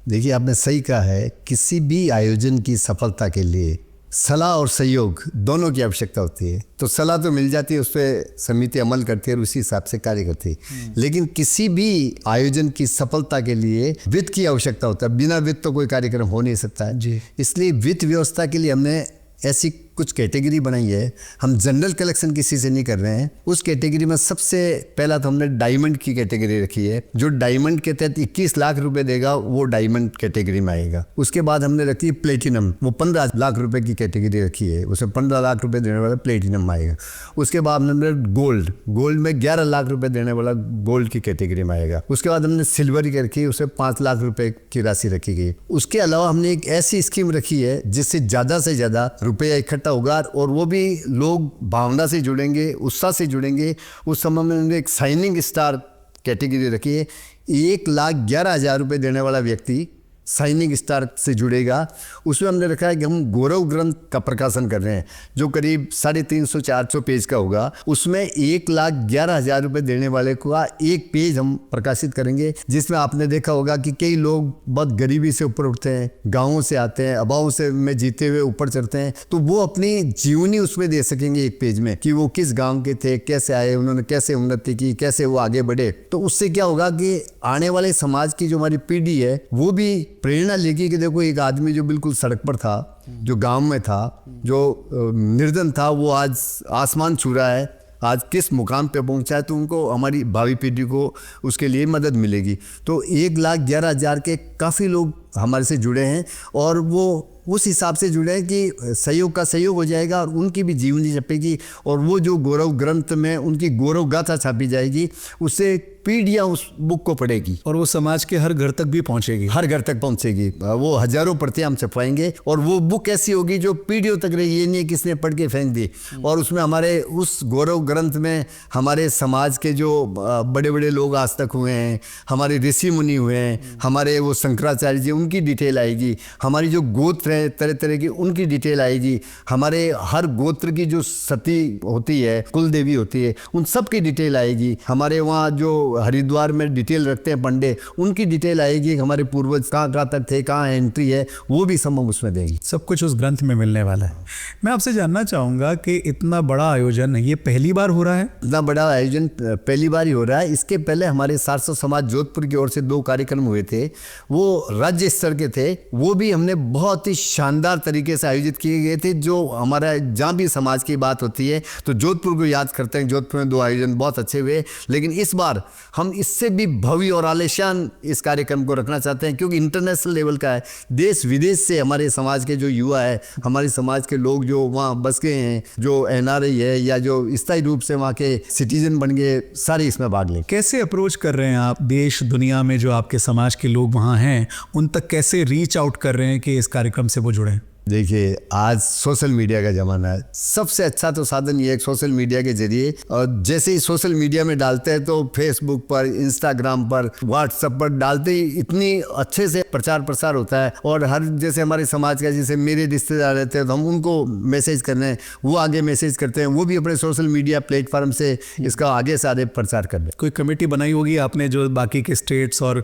देखिए, आपने सही कहा है, किसी भी आयोजन की सफलता के लिए सलाह और सहयोग दोनों की आवश्यकता होती है। तो सलाह तो मिल जाती है, उस पर समिति अमल करती है और उसी हिसाब से कार्य करती है। लेकिन किसी भी आयोजन की सफलता के लिए वित्त की आवश्यकता होता है। बिना वित्त तो कोई कार्यक्रम हो नहीं सकता है जी। इसलिए वित्त व्यवस्था के लिए हमने ऐसी कुछ कैटेगरी बनाई है। हम जनरल कलेक्शन किसी से नहीं कर रहे हैं। उस कैटेगरी में सबसे पहला तो हमने डायमंड की कैटेगरी रखी है। जो डायमंड के तहत 21 लाख रुपए देगा वो डायमंड कैटेगरी में आएगा। उसके बाद हमने रखी है प्लेटिनम, वो 15 लाख रुपए की कैटेगरी रखी है, उसमें 15 लाख रुपए देने वाला प्लेटिनम आएगा। उसके बाद हमने गोल्ड, गोल्ड में 11 लाख रुपए देने वाला गोल्ड की कैटेगरी में आएगा। उसके बाद हमने सिल्वर की रखी, उसमें 5 लाख रुपए की राशि रखी गई। उसके अलावा हमने एक ऐसी स्कीम रखी है जिससे ज़्यादा से ज़्यादा रुपया इकट्ठा होगा और वो भी लोग भावना से जुड़ेंगे, उत्साह से जुड़ेंगे। उस समय में हमने एक शाइनिंग स्टार कैटेगरी रखी है। 1,11,000 रुपये देने वाला व्यक्ति शाइनिंग स्टार से जुड़ेगा। उसमें हमने रखा है कि हम गौरव ग्रंथ का प्रकाशन कर रहे हैं जो करीब 350-400 पेज का होगा। उसमें 1,11,000 रुपये देने वाले का एक पेज हम प्रकाशित करेंगे, जिसमें आपने देखा होगा कि कई लोग बहुत गरीबी से ऊपर उठते हैं, गाँवों से आते हैं, अभाव से में जीते हुए ऊपर चढ़ते हैं, तो वो अपनी जीवनी उसमें दे सकेंगे एक पेज में कि वो किस गाँव के थे, कैसे आए, उन्होंने कैसे उन्नति की, कैसे वो आगे बढ़े। तो उससे क्या होगा कि आने वाले समाज की जो हमारी पीढ़ी है वो भी प्रेरणा लेगी कि देखो एक आदमी जो बिल्कुल सड़क पर था, जो गांव में था, जो निर्धन था, वो आज आसमान छू रहा है, आज किस मुकाम पे पहुंचा है। तो उनको हमारी भावी पीढ़ी को उसके लिए मदद मिलेगी। तो 1,11,000 के काफ़ी लोग हमारे से जुड़े हैं और वो उस हिसाब से जुड़े हैं कि सहयोग का सहयोग हो जाएगा और उनकी भी जीवनी छपेगी और वो जो गौरव ग्रंथ में उनकी गौरव गाथा छापी जाएगी, उससे पीढ़ियाँ उस बुक को पढ़ेगी और वो समाज के हर घर तक भी पहुंचेगी। हर घर तक पहुंचेगी। वो हजारों प्रतियां हम छपवाएंगे और वो बुक ऐसी होगी जो पीढ़ियों तक रहेगी। ये नहीं किसने पढ़ के फेंक दी। और उसमें हमारे उस गौरव ग्रंथ में हमारे समाज के जो बड़े बड़े लोग आज तक हुए हैं, हमारे ऋषि मुनि हुए हैं, हमारे वो शंकराचार्य जी, उनकी डिटेल आएगी। हमारी जो गोत्र है तरह तरह की, उनकी डिटेल आएगी। हमारे हर गोत्र की जो सती होती है, कुल देवी होती है, उन सब की डिटेल आएगी। हमारे वहाँ जो हरिद्वार में डिटेल रखते हैं पंडे, उनकी डिटेल आएगी। हमारे पूर्वज कहाँ तक थे, कहाँ एंट्री है, वो भी सब हम उसमें देंगे। सब कुछ उस ग्रंथ में मिलने वाला है। मैं आपसे जानना चाहूँगा कि इतना बड़ा आयोजन ये पहली बार हो रहा है? इतना बड़ा आयोजन पहली बार ही हो रहा है। इसके पहले हमारे सारस्वत समाज जोधपुर की ओर से 2 कार्यक्रम हुए थे, वो राज्य स्तर के थे। वो भी हमने बहुत ही शानदार तरीके से आयोजित किए गए थे। जो हमारा जहाँ भी समाज की बात होती है तो जोधपुर को याद करते हैं। जोधपुर में 2 आयोजन बहुत अच्छे हुए, लेकिन इस बार हम इससे भी भव्य और आलीशान इस कार्यक्रम को रखना चाहते हैं, क्योंकि इंटरनेशनल लेवल का है। देश विदेश से हमारे समाज के जो युवा है, हमारे समाज के लोग जो वहाँ बस गए हैं, जो NRI है या जो स्थायी रूप से वहाँ के सिटीजन बन गए, सारे इसमें भाग लें। कैसे अप्रोच कर रहे हैं आप देश दुनिया में जो आपके समाज के लोग वहाँ हैं, उन तक कैसे रीच आउट कर रहे हैं कि इस कार्यक्रम से वो जुड़ें? देखिए, आज सोशल मीडिया का ज़माना है। सबसे अच्छा तो साधन ये है सोशल मीडिया के जरिए, और जैसे ही सोशल मीडिया में डालते हैं तो फेसबुक पर, इंस्टाग्राम पर, व्हाट्सएप पर डालते ही इतनी अच्छे से प्रचार प्रसार होता है। और हर जैसे हमारे समाज का, जैसे मेरे रिश्तेदार रहते हैं तो हम उनको मैसेज कर रहे हैं, वो आगे मैसेज करते हैं, वो भी अपने सोशल मीडिया प्लेटफॉर्म से इसका आगे से आगे प्रचार कर रहे हैं। कोई कमेटी बनाई होगी आपने जो बाकी के स्टेट्स और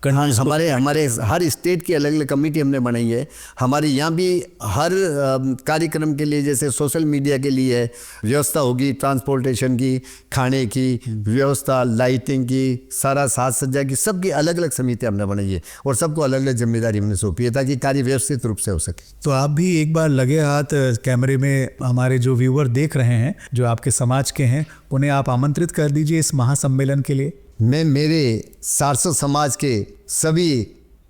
हाँ, हमारे हर स्टेट की अलग अलग कमेटी हमने बनाई है। हमारे यहाँ भी हर कार्यक्रम के लिए, जैसे सोशल मीडिया के लिए व्यवस्था होगी, ट्रांसपोर्टेशन की, खाने की व्यवस्था, लाइटिंग की, सारा साज सज्जा की, सबकी अलग अलग समिति हमने बनाई है और सबको अलग अलग जिम्मेदारी हमने सौंपी है ताकि कार्य व्यवस्थित रूप से हो सके। तो आप भी एक बार लगे हाथ कैमरे में हमारे जो व्यूअर देख रहे हैं, जो आपके समाज के हैं, उन्हें आप आमंत्रित कर दीजिए इस महासम्मेलन के लिए। मैं मेरे सारस्वत समाज के सभी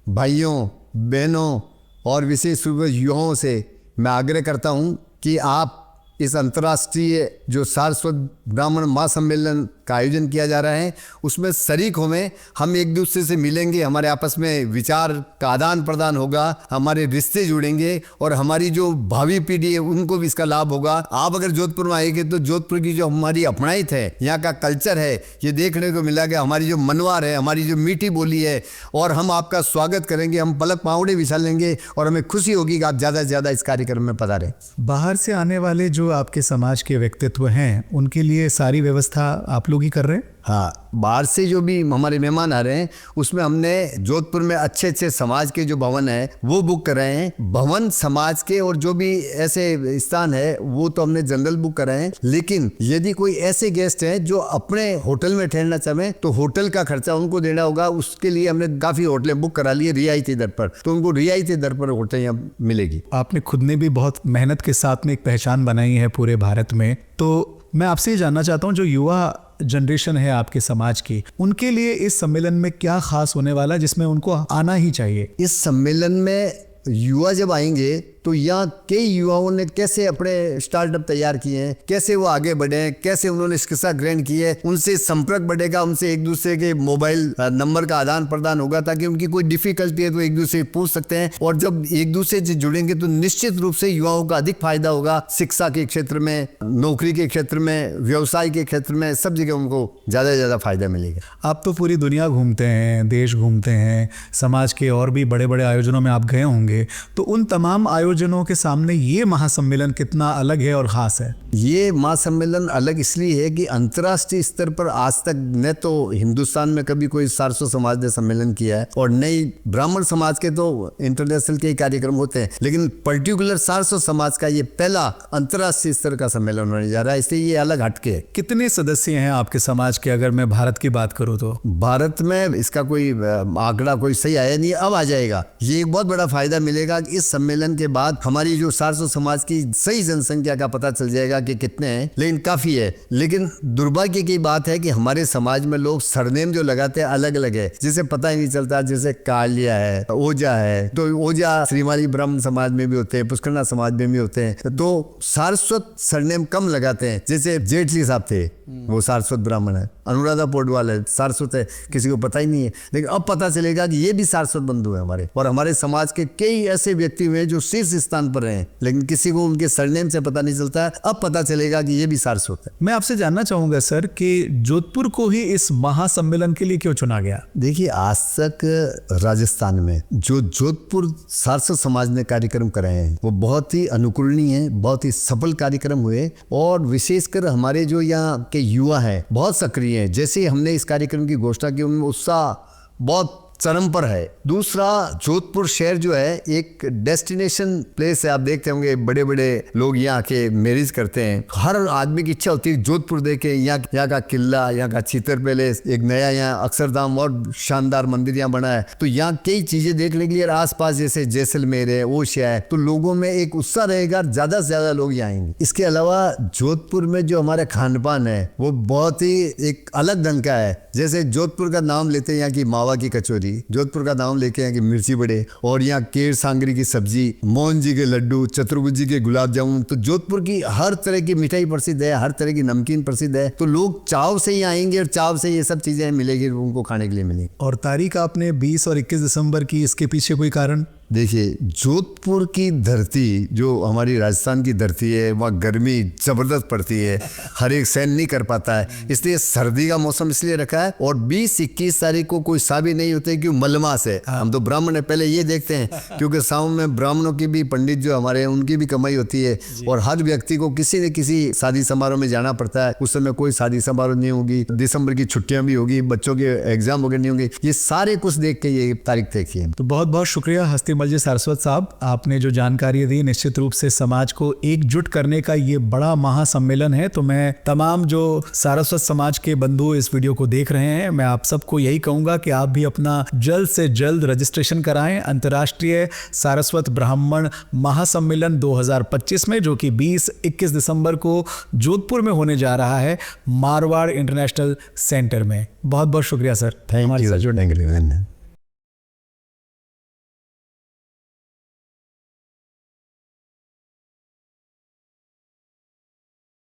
भाइयों, बहनों और विशेष रूप से युवाओं से मैं आग्रह करता हूं कि आप इस अंतर्राष्ट्रीय जो सारस्वत ब्राह्मण महासम्मेलन का आयोजन किया जा रहा है उसमें शरीक हों। हम एक दूसरे से मिलेंगे, हमारे आपस में विचार का आदान प्रदान होगा, हमारे रिश्ते जुड़ेंगे और हमारी जो भावी पीढ़ी है उनको भी इसका लाभ होगा। आप अगर जोधपुर में आएंगे तो जोधपुर की जो हमारी अपनाइत है, यहाँ का कल्चर है, ये देखने को मिला कि हमारी जो मनवार है, हमारी जो मीठी बोली है, और हम आपका स्वागत करेंगे, हम पलक पावड़े बिछा लेंगे और हमें खुशी होगी कि आप ज़्यादा से ज़्यादा इस कार्यक्रम में पधारें। बाहर से आने वाले जो आपके समाज के व्यक्तित्व हैं, उनके लिए सारी व्यवस्था आप लोग ही कर रहे हैं? हाँ, बाहर से जो भी हमारे मेहमान आ रहे हैं उसमें हमने जोधपुर में अच्छे अच्छे समाज के जो भवन है वो बुक कराए हैं। भवन समाज के और जो भी ऐसे स्थान है वो तो हमने जनरल बुक कराए हैं, लेकिन यदि कोई ऐसे गेस्ट हैं जो अपने होटल में ठहरना चाहें तो होटल का खर्चा उनको देना होगा। उसके लिए हमने काफ़ी होटलें बुक करा ली है रियायती दर पर, तो उनको रियायती दर पर होटल यहाँ मिलेगी। आपने खुद ने भी बहुत मेहनत के साथ में एक पहचान बनाई है पूरे भारत में, तो मैं आपसे ये जानना चाहता हूँ जो युवा जनरेशन है आपके समाज की, उनके लिए इस सम्मेलन में क्या खास होने वाला है जिसमें उनको आना ही चाहिए? इस सम्मेलन में युवा जब आएंगे तो यहाँ कई युवाओं ने कैसे अपने स्टार्टअप तैयार किए हैं, कैसे वो आगे बढ़े हैं, कैसे उन्होंने शिक्षा ग्रहण की है, उनसे संपर्क बढ़ेगा, उनसे एक दूसरे के मोबाइल नंबर का आदान प्रदान होगा ताकि उनकी कोई डिफिकल्टी है तो एक दूसरे से पूछ सकते हैं। और जब एक दूसरे से जुड़ेंगे तो निश्चित रूप से युवाओं का अधिक फायदा होगा। शिक्षा के क्षेत्र में, नौकरी के क्षेत्र में, व्यवसाय के क्षेत्र में, सब जगह उनको ज़्यादा से ज़्यादा फायदा मिलेगा। आप तो पूरी दुनिया घूमते हैं, देश घूमते हैं, समाज के और भी बड़े बड़े आयोजनों में आप गए होंगे, तो उन तमाम आयोजनों के सामने ये महासम्मेलन कितना अलग है और ख़ास है? ये महासम्मेलन अलग इसलिए है कि अंतर्राष्ट्रीय स्तर पर आज तक न तो हिंदुस्तान में कभी कोई सारस्वत समाज ने सम्मेलन किया है और न ही ब्राह्मण समाज के तो इंटरनेशनल के कार्यक्रम होते हैं, लेकिन पर्टिकुलर सारस्वत समाज का ये पहला अंतर्राष्ट्रीय स्तर का सम्मेलन होने जा रहा है, इसलिए ये अलग हटके है। कितने सदस्य हैं आपके समाज के, अगर मैं भारत की बात करूँ तो? भारत में इसका कोई आंकड़ा कोई सही आया नहीं, अब आ जाएगा। ये एक बहुत बड़ा फायदा मिलेगा कि इस सम्मेलन के बाद हमारी जो सारस्वत समाज की सही जनसंख्या का पता चल जाएगा कि कितने हैं, लेकिन काफ़ी है। लेकिन दुर्भाग्य की बात है कि हमारे समाज में लोग सरनेम जो लगाते हैं अलग अलग है, जिसे पता ही नहीं चलता। जैसे कालिया है, ओझा है, तो ओझा श्रीमाली ब्राह्मण समाज में भी होते हैं, पुष्करना समाज में भी होते हैं, तो सारस्वत सरनेम कम लगाते हैं। जैसे जेठली साहब थे, वो सारस्वत ब्राह्मण है, अनुराधा पोडवाल है, सारस्वत है, किसी को पता ही नहीं है, लेकिन अब पता चलेगा कि ये भी सारस्वत बंधु है हमारे। और हमारे समाज के कई ऐसे व्यक्ति हुए जो शीर्ष स्थान पर हैं, लेकिन किसी को उनके सरनेम से पता नहीं चलता है, अब पता चलेगा कि ये भी सारस्वत है। मैं आपसे जानना चाहूंगा सर कि जोधपुर को ही इस महासम्मेलन के लिए क्यों चुना गया? देखिए, आज तक राजस्थान में जो जोधपुर सारस्वत समाज ने कार्यक्रम कराए हैं वो बहुत ही अनुकरणीय है, बहुत ही सफल कार्यक्रम हुए, और विशेषकर हमारे जो यहाँ के युवा हैं बहुत सक्रिय हैं। जैसे ही हमने इस कार्यक्रम की घोषणा की उनमें उत्साह बहुत चरम पर है। दूसरा, जोधपुर शहर जो है एक डेस्टिनेशन प्लेस है। आप देखते होंगे बड़े बड़े लोग यहाँ आके मैरिज करते हैं, हर आदमी की इच्छा होती है जोधपुर देखे, यहाँ का किला, यहाँ का चितर पैलेस, एक नया यहाँ अक्षरधाम और शानदार मंदिर यहाँ बना है, तो यहाँ कई चीजें देखने के लिए आसपास जैसे जैसलमेर है, ओशिया है, तो लोगों में एक उत्साह रहेगा, ज्यादा से ज्यादा लोग यहाँ आएंगे। इसके अलावा जोधपुर में जो हमारा खान पान है वो बहुत ही एक अलग ढंग का है। जैसे जोधपुर का नाम लेते हैं यहाँ की मावा की कचौरी, जोधपुर का नाम लेके यहाँ की मिर्ची बड़े, और यहाँ केर सांगरी की सब्जी, मोहन जी के लड्डू, चतुर्भुज जी के गुलाब जामुन, तो जोधपुर की हर तरह की मिठाई प्रसिद्ध है, हर तरह की नमकीन प्रसिद्ध है, तो लोग चाव से ही आएंगे और चाव से ये सब चीजें मिलेगी, उनको खाने के लिए मिलेगी। और तारीख आपने 20 और 21 दिसंबर की, इसके पीछे कोई कारण? देखिए, जोधपुर की धरती जो हमारी राजस्थान की धरती है वहाँ गर्मी ज़बरदस्त पड़ती है, हर एक सहन नहीं कर पाता है, इसलिए सर्दी का मौसम इसलिए रखा है। और 20-21 तारीख को कोई शादी नहीं होते क्यों? मलमास है। हम तो ब्राह्मण है, पहले ये देखते हैं, क्योंकि सावन में ब्राह्मणों की भी, पंडित जो हमारे हैं उनकी भी कमाई होती है, और हर व्यक्ति को किसी न किसी शादी समारोह में जाना पड़ता है। उस समय कोई शादी समारोह नहीं होगी, दिसंबर की छुट्टियाँ भी होगी, बच्चों के एग्जाम वगैरह नहीं होंगे, ये सारे कुछ देख के ये तारीख तय की है। तो बहुत बहुत शुक्रिया हस्तीमल जी सारस्वत साहब, आपने जो जानकारी दी। निश्चित रूप से समाज को एकजुट करने का ये बड़ा महासम्मेलन है, तो मैं तमाम जो सारस्वत समाज के बंधु इस वीडियो को देख रहे हैं, मैं आप सबको यही कहूंगा कि आप भी अपना जल्द से जल्द रजिस्ट्रेशन कराएं अंतर्राष्ट्रीय सारस्वत ब्राह्मण महासम्मेलन 2025 में, जो कि 20-21 दिसंबर को जोधपुर में होने जा रहा है, मारवाड़ इंटरनेशनल सेंटर में। बहुत बहुत शुक्रिया सर, थैंक यू।